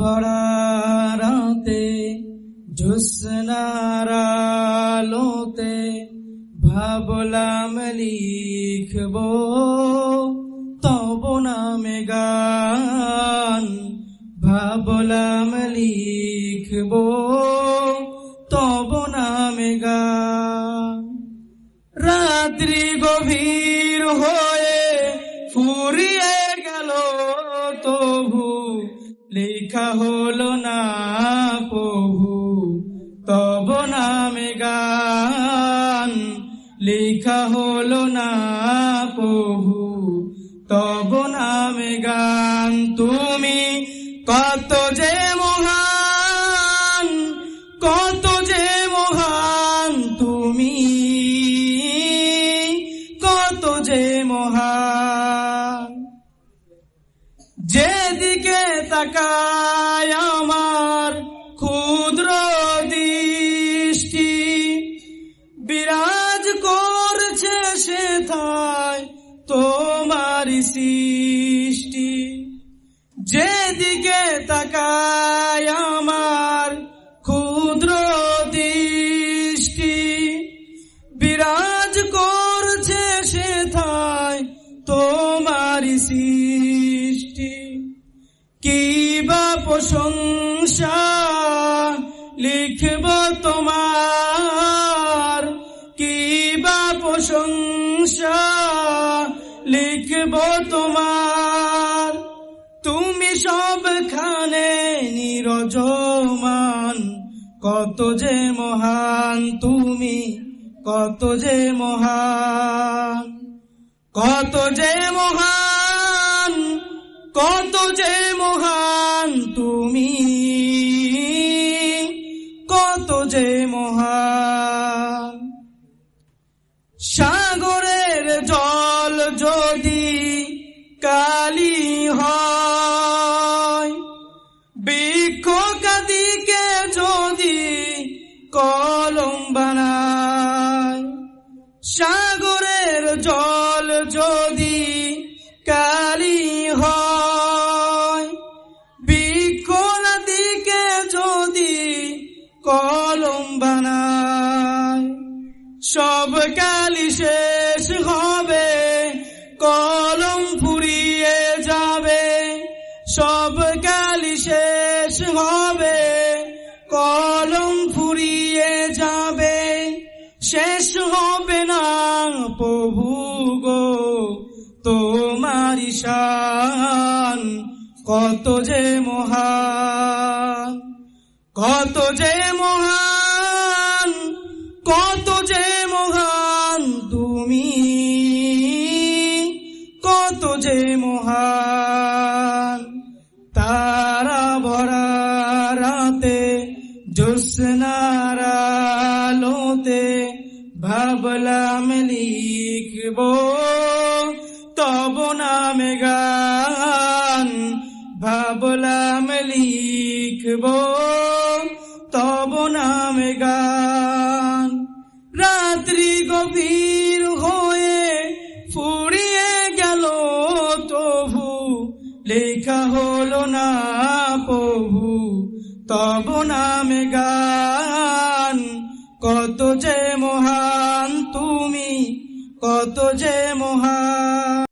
ভরা রাতে জ্যোৎস্নার আলোতে ভাবলাম লিখব তব নামে গান, ভাবলাম লিখব তব নামে গান। রাত্রি গভীর হয়ে ফুরিয়ে গেল তবু লেখা হলো না প্রভু তব নামে গান, লেখা হলো না প্রভু তব নামে গান। তুমি কত যে মহান, কত যে মহান, তুমি কত যে মহান। যেদিকে তাকায় আমার ক্ষুদ্র দৃষ্টি, বিরাজ করছে সেথায় তোমারি সৃষ্টি। যেদিকে তাকায় আমার ক্ষুদ্র দৃষ্টি, বিরাজ করছে সেথায় তোমারি সৃষ্টি। কি বা প্রশংসা লিখব তোমার, কি বা প্রশংসা লিখব তোমার। তুমি সবখানে নিরজমান, কত যে মহান তুমি, কত যে মহান, কত যে মহান, কত যে মহান তুমি, কত যে মহান। সাগরের জল যদি কালি হয়, বৃক্ষ কাদিকে যদি কলম বানায়, সাগরের জল যদি কালি হয়, বৃক্ষ নদীকে যদি কলম বানায়। সব কালি শেষ হবে, কলম ফুরিয়ে যাবে, সব কালি শেষ হবে, কলম ফুরিয়ে যাবে। শেষ হবে না প্রভু গো তোমারি শান, কত যে মহান, কত যে মহান, কত যে মহান তুমি, কত যে মহান। তারা ভরা রাতে জ্যোৎস্নার আলোতে ভাবলাম লিখব তব নামে গান, ভাবলাম লিখব তব নামে গান। রাত্রি গভীর হয়ে ফুরিয়ে গেল তবু লেখা হলো না প্রভু তব নামে গান। কত যে মহান তুমি, কত যে মহান।